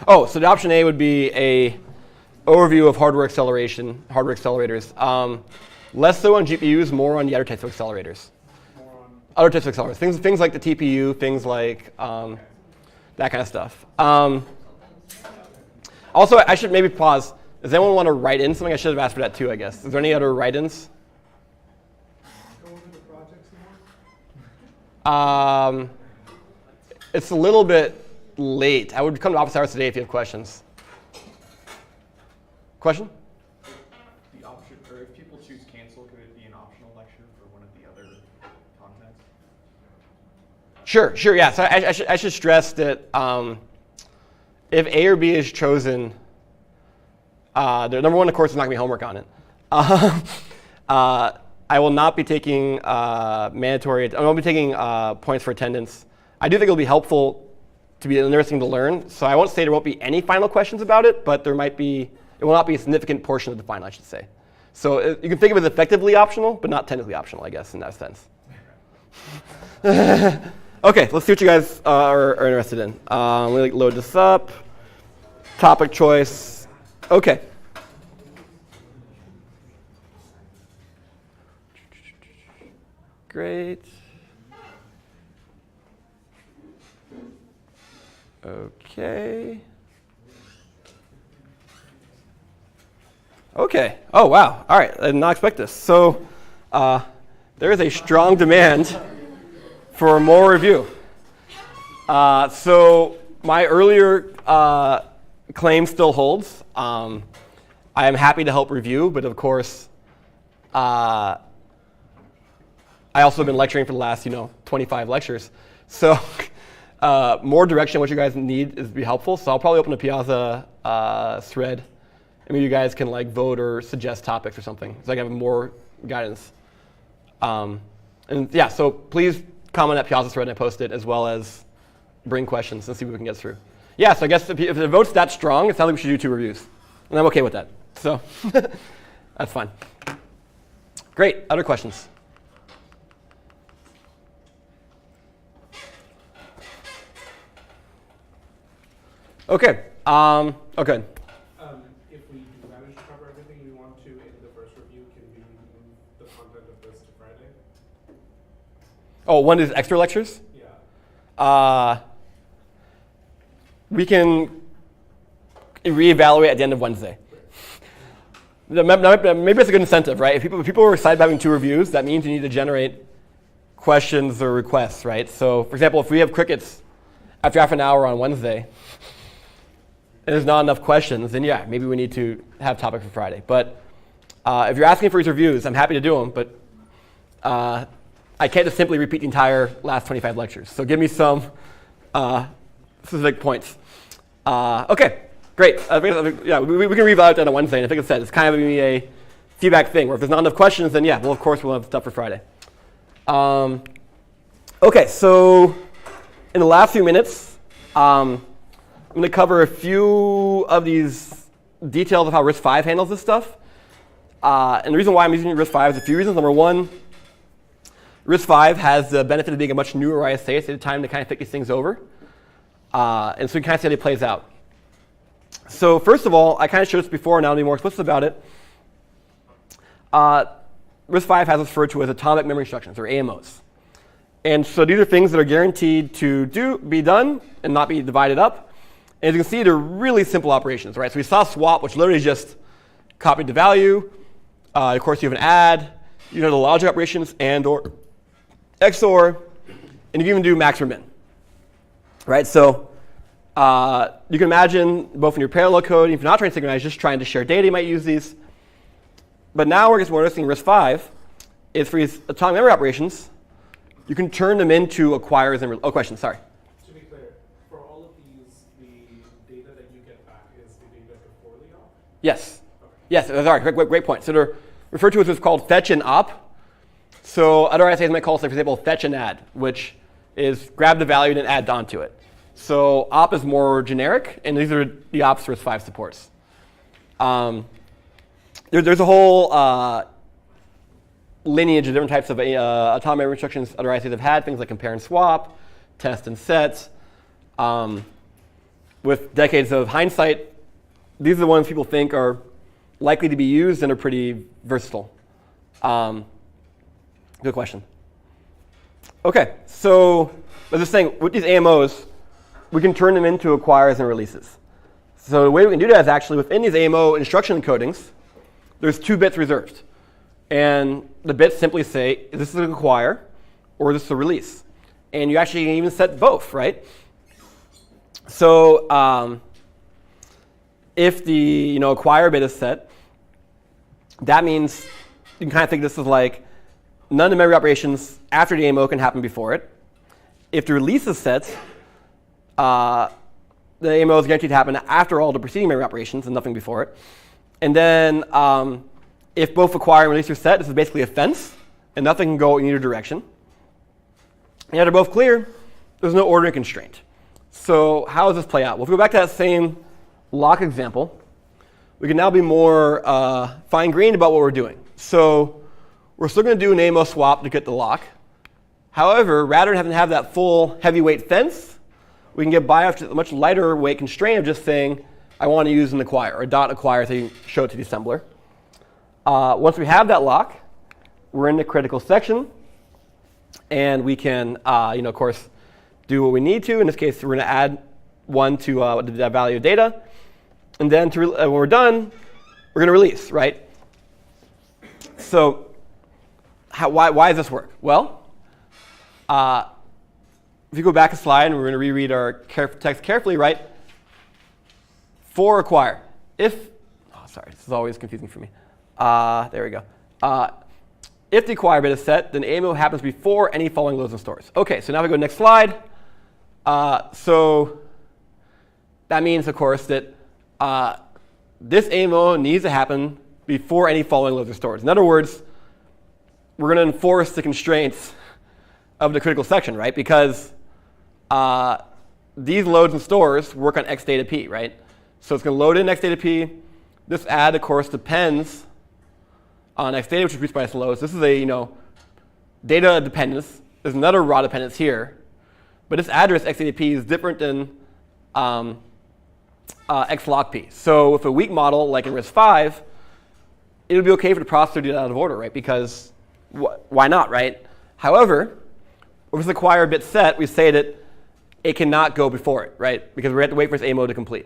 Oh, so the option A would be a overview of hardware accelerators. Less so on GPUs, more on the other types of accelerators. Other types of accelerators, things like the TPU, things like that kind of stuff. Also, I should maybe pause. Does anyone want to write in something? I should have asked for that too, I guess. Is there any other write-ins? Go over the project some more. It's a little bit late. I would come to office hours today if you have questions. Question? The option, or if people choose cancel, could it be an optional lecture for one of the other contents? Sure, yeah. So I should stress that if A or B is chosen, the number one, of course, is not going to be homework on it. I will not be taking mandatory. I won't be taking points for attendance. I do think it'll be helpful to be interesting to learn. So I won't say there won't be any final questions about it, but there might be. It will not be a significant portion of the final, I should say. So you can think of it as effectively optional, but not technically optional, I guess, in that sense. OK, let's see what you guys are interested in. Let me load this up. Topic choice. OK. Great. OK. OK. Oh, wow. All right. I did not expect this. So there is a strong demand for more review. So my earlier claim still holds. I am happy to help review, but of course, I also have been lecturing for the last 25 lectures. So more direction, what you guys need is to be helpful. So I'll probably open a Piazza thread. And maybe you guys can vote or suggest topics or something, so I can have more guidance. And yeah, so please comment at Piazza thread and I post it, as well as bring questions and see what we can get through. Yeah, so I guess if the vote's that strong, it sounds like we should do 2 reviews. And I'm OK with that. So that's fine. Great. Other questions? OK. OK. If we do manage to cover everything we want to in the first review, can we move the content of this to Friday? Oh, one is extra lectures? Yeah. We can reevaluate at the end of Wednesday. Maybe it's a good incentive, right? If people are excited about having 2 reviews, that means you need to generate questions or requests, right? So, for example, if we have crickets after half an hour on Wednesday, and there's not enough questions, then yeah, maybe we need to have topics for Friday. But if you're asking for these reviews, I'm happy to do them, but I can't just simply repeat the entire last 25 lectures. So give me some specific points. OK, great. Yeah, we can reevaluate that on Wednesday. And I think I said it's kind of a feedback thing, where if there's not enough questions, then yeah, well, of course, we'll have stuff for Friday. OK, so in the last few minutes, I'm going to cover a few of these details of how RISC-V handles this stuff. And the reason why I'm using RISC-V is a few reasons. Number one, RISC-V has the benefit of being a much newer ISA, so you have time to kind of think these things over. And so you can kind of see how it plays out. So first of all, I kind of showed this before, and I'll be more explicit about it. RISC-V has what's referred to as atomic memory instructions, or AMOs. And so these are things that are guaranteed to be done and not be divided up. And as you can see, they're really simple operations, right? So we saw swap, which literally just copied the value. Of course, you have an add. You know the logic operations, and or XOR, and you can even do max or min, right? So you can imagine both in your parallel code, if you're not trying to synchronize, just trying to share data, you might use these. But now we're noticing RISC-V is for these atomic memory operations, you can turn them into acquires and question. Sorry. To be clear, for all of these, the data that you get back is the data before the op? Yes. Okay. Yes. Sorry. Great point. So they're referred to as what's called fetch and op. So other ISAs might call, say, for example, fetch and add, which is grab the value and then add onto it. So op is more generic, and these are the ops RISC-V supports. There's a whole lineage of different types of atomic memory instructions other ISAs have had, things like compare and swap, test and set. With decades of hindsight, these are the ones people think are likely to be used and are pretty versatile. Good question. OK, so as I was saying, with these AMOs, we can turn them into acquires and releases. So the way we can do that is actually within these AMO instruction encodings, there's 2 bits reserved. And the bits simply say, is this an acquire or is this a release? And you actually can even set both, right? So if the acquire bit is set, that means you can kind of think this is like none of the memory operations after the AMO can happen before it. If the release is set, the AMO is guaranteed to happen after all the preceding memory operations and nothing before it. And then if both acquire and release are set, this is basically a fence, and nothing can go in either direction. And if they're both clear, there's no ordering constraint. So how does this play out? Well, if we go back to that same lock example, we can now be more fine-grained about what we're doing. So we're still going to do an AMO swap to get the lock. However, rather than having to have that full heavyweight fence, we can get by off to a much lighter weight constraint of just saying, I want to use an acquire, or a dot acquire, so you can show it to the assembler. Once we have that lock, we're in the critical section. And we can, of course, do what we need to. In this case, we're going to add 1 to the value of data. And then when we're done, we're going to release, right? So why does this work? Well, if you go back a slide, and we're going to reread our text carefully, right? For acquire. Sorry, this is always confusing for me. There we go. If the acquire bit is set, then AMO happens before any following loads and stores. OK, so now we go to the next slide. So that means, of course, that this AMO needs to happen before any following loads or stores. In other words, we're going to enforce the constraints of the critical section, right? Because these loads and stores work on x data p, right? So it's going to load in x data p. This add, of course, depends on x data, which is produced by its loads. This is a data dependence. There's another raw dependence here. But this address x data p is different than x log p. So with a weak model like in RISC-V, it would be OK for the processor to do that out of order, right? Because why not, right? However, with this acquire bit set, we say that it cannot go before it, right? Because we have to wait for its AMO to complete.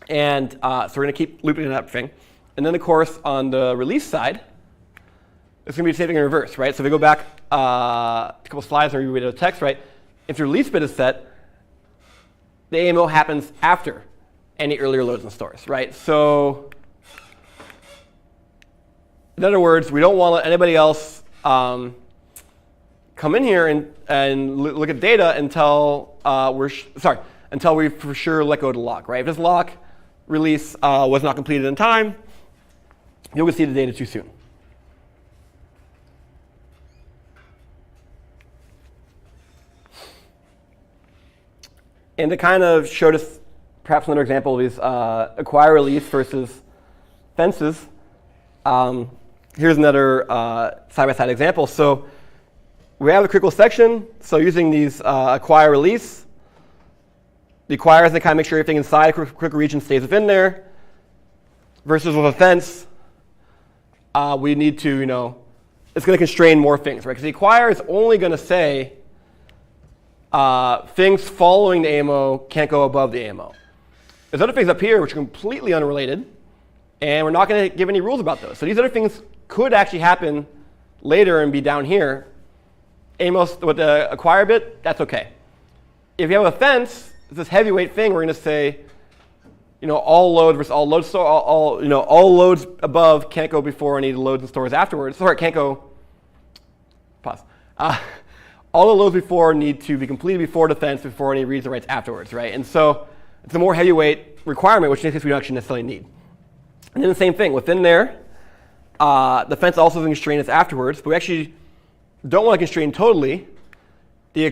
And so we're going to keep looping that thing. And then, of course, on the release side, it's going to be the same thing in reverse, right? So if we go back a couple slides and reread the text, right? If the release bit is set, the AMO happens after any earlier loads and stores, right? So in other words, we don't want to let anybody else come in here and look at data until until we for sure let go of the lock, right? If this lock release was not completed in time, you'll see the data too soon. And to kind of show this, perhaps another example of these acquire release versus fences, here's another side-by-side example. So we have a critical section. So using these acquire release, the acquires to kind of make sure everything inside a critical region stays within there. Versus with a fence, we need to, it's going to constrain more things, right? Because the acquire is only going to say things following the AMO can't go above the AMO. There's other things up here which are completely unrelated, and we're not going to give any rules about those. So these other things could actually happen later and be down here. AMOS with the acquire bit, that's OK. If you have a fence, it's this heavyweight thing, we're going to say, all load versus all load store, all loads above can't go before any loads and stores afterwards. Sorry, can't go. Pause. All the loads before need to be completed before the fence, before any reads or writes afterwards, right? And so it's a more heavyweight requirement, which in this case we don't actually necessarily need. And then the same thing within there, the fence also is constrained as afterwards, but we actually don't want to constrain totally. The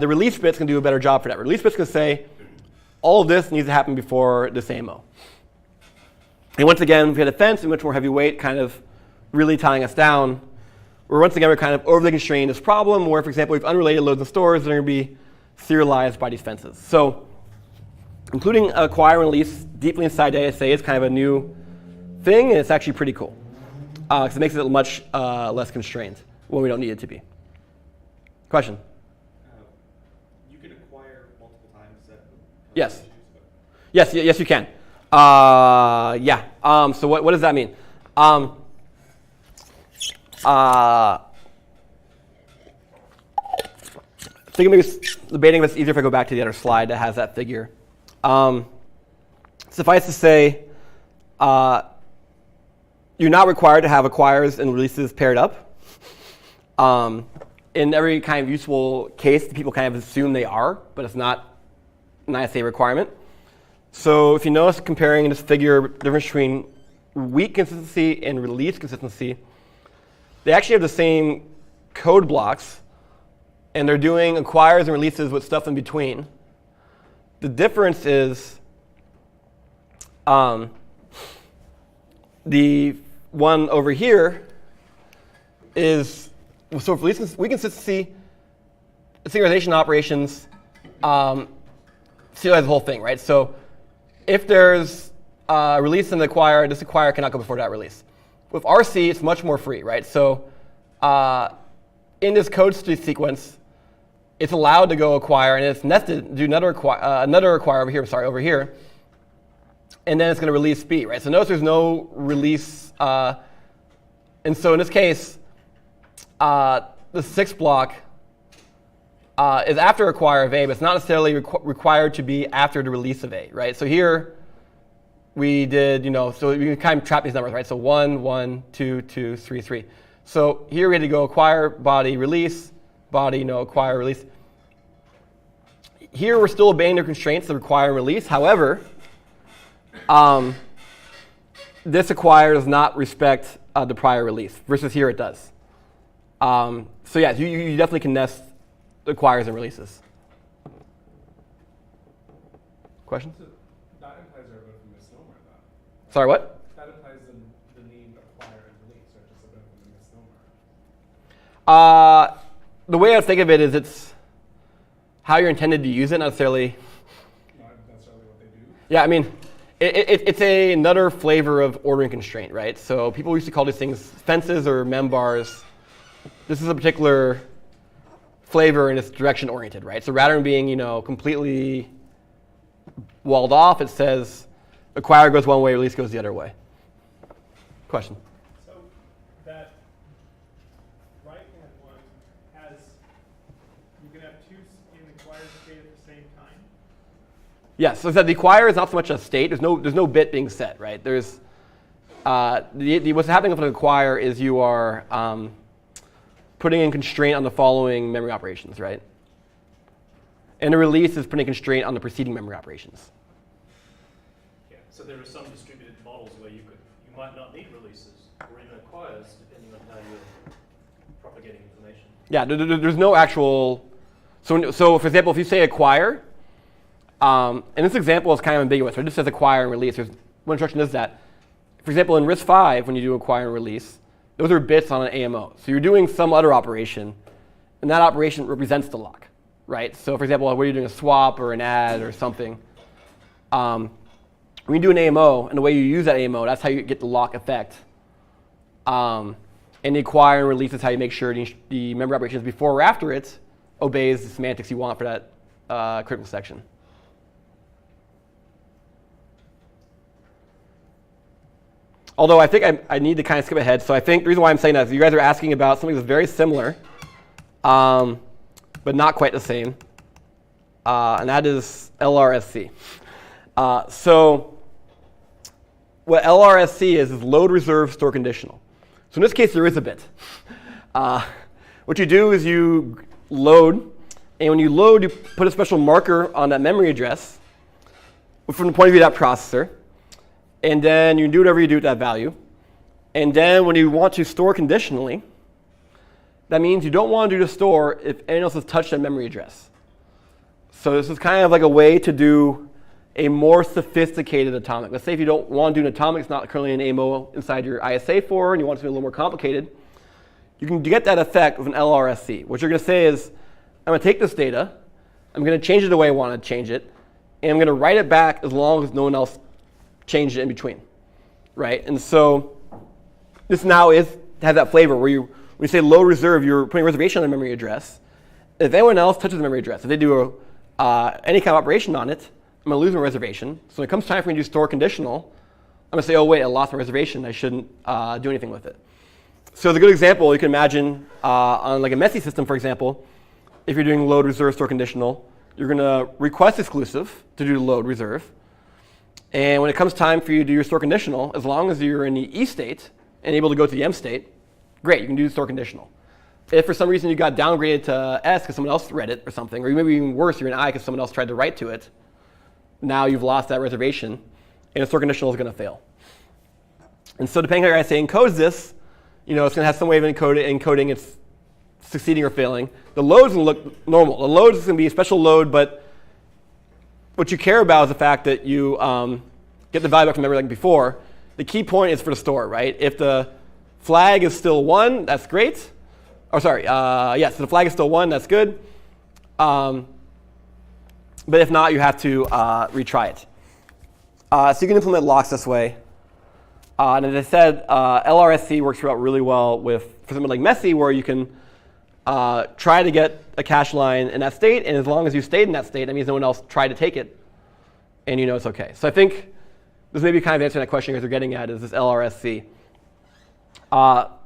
release bit's going to do a better job for that. Release bit's going to say, all of this needs to happen before this AMO. And once again, if we had a fence and much more heavyweight, kind of really tying us down, we're kind of overly constrained this problem where, for example, we have unrelated loads and stores that are going to be serialized by these fences. So including acquire and release deeply inside the ASA is kind of a new thing, and it's actually pretty cool. Because it makes it much less constrained when we don't need it to be. Question? You can acquire multiple times. Yes. Yes, you can. Yeah. So what does that mean? I think maybe debating if it's easier if I go back to the other slide that has that figure. Suffice to say, you're not required to have acquires and releases paired up. In every kind of useful case, people kind of assume they are, but it's not an ISA requirement. So if you notice comparing this figure, the difference between weak consistency and release consistency, they actually have the same code blocks, and they're doing acquires and releases with stuff in between. The difference is the one over here is, so for weak consistency, synchronization operations serialize the whole thing, right? So if there's a release in the acquire, this acquire cannot go before that release. With RC, it's much more free, right? So in this code sequence, it's allowed to go acquire, and it's nested, do another acquire over here, and then it's going to release B, right? So notice there's no release, and so in this case, the 6th block is after acquire of A, but it's not necessarily required to be after the release of A, right? So here we did, so we can kind of trap these numbers, right? So 1, 1, 2, 2, 3, 3. So here we had to go acquire, body, release, body, acquire, release. Here we're still obeying the constraints of require and release. However, this acquire does not respect the prior release, versus here it does. So yeah, you definitely can nest acquires and releases. Questions? So that implies a bit of a misnomer, though. Sorry, what? That implies the need to acquire and release, or just a bit of a misnomer. The way I think of it is it's how you're intended to use it, not necessarily. Not necessarily what they do. Yeah, I mean, it's another flavor of ordering constraint, right? So people used to call these things fences or membars. This is a particular flavor and it's direction oriented, right? So rather than being, completely walled off, it says acquire goes one way, release goes the other way. Question? So that right-hand one has, you can have two in acquired state at the same time? Yes, so the acquire is not so much a state. There's no bit being set, right? There's what's happening with an acquire is you are putting in constraint on the following memory operations, right? And a release is putting a constraint on the preceding memory operations. Yeah. So there are some distributed models where you might not need releases or even acquires, depending on how you're propagating information. Yeah, there's no actual. So for example, if you say acquire, and this example is kind of ambiguous. It just says acquire and release. There's one instruction does that. For example, in RISC-V, when you do acquire and release, those are bits on an AMO. So you're doing some other operation, and that operation represents the lock, right? So for example, when you're doing a swap or an add or something, when you do an AMO, and the way you use that AMO, that's how you get the lock effect. And the acquire and release is how you make sure the memory operations before or after it obeys the semantics you want for that critical section. Although I think I need to kind of skip ahead. So I think the reason why I'm saying that is you guys are asking about something that's very similar, but not quite the same. And that is LRSC. So what LRSC is load, reserve, store conditional. So in this case, there is a bit. What you do is you load, and when you load, you put a special marker on that memory address from the point of view of that processor. And then you can do whatever you do with that value. And then when you want to store conditionally, that means you don't want to do the store if anyone else has touched that memory address. So this is kind of like a way to do a more sophisticated atomic. Let's say if you don't want to do an atomic, it's not currently an AMO inside your ISA for, and you want it to be a little more complicated, you can get that effect with an LRSC. What you're going to say is, I'm going to take this data, I'm going to change it the way I want to change it, and I'm going to write it back as long as no one else changed it in between, right? And so this now has that flavor where when you say load reserve, you're putting a reservation on the memory address. If anyone else touches the memory address, if they do any kind of operation on it, I'm going to lose my reservation. So when it comes time for me to do store conditional, I'm going to say, oh, wait, I lost my reservation. I shouldn't do anything with it. So as a good example, you can imagine on like a messy system, for example, if you're doing load, reserve, store conditional, you're going to request exclusive to do load, reserve. And when it comes time for you to do your store conditional, as long as you're in the E state and able to go to the M state, great, you can do store conditional. If for some reason you got downgraded to S because someone else read it or something, or maybe even worse, you're in I because someone else tried to write to it, now you've lost that reservation, and the store conditional is going to fail. And so depending on how ISA encodes this, it's going to have some way of encoding it's succeeding or failing. The load's going to look normal. The load is going to be a special load, but what you care about is the fact that you get the value back from memory like before. The key point is for the store, right? If the flag is still 1, that's great. Oh, sorry. Yes, so the flag is still 1, that's good. But if not, you have to retry it. So you can implement locks this way. And as I said, LRSC works out really well for something like messy, where you can try to get a cache line in that state, and as long as you stayed in that state, that means no one else tried to take it, and you know it's okay. So I think this may be kind of answering that question you guys are getting at, is this LRSC. Of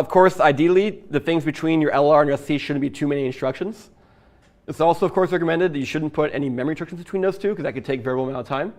course, ideally, the things between your LR and your SC shouldn't be too many instructions. It's also, of course, recommended that you shouldn't put any memory instructions between those two, because that could take a variable amount of time.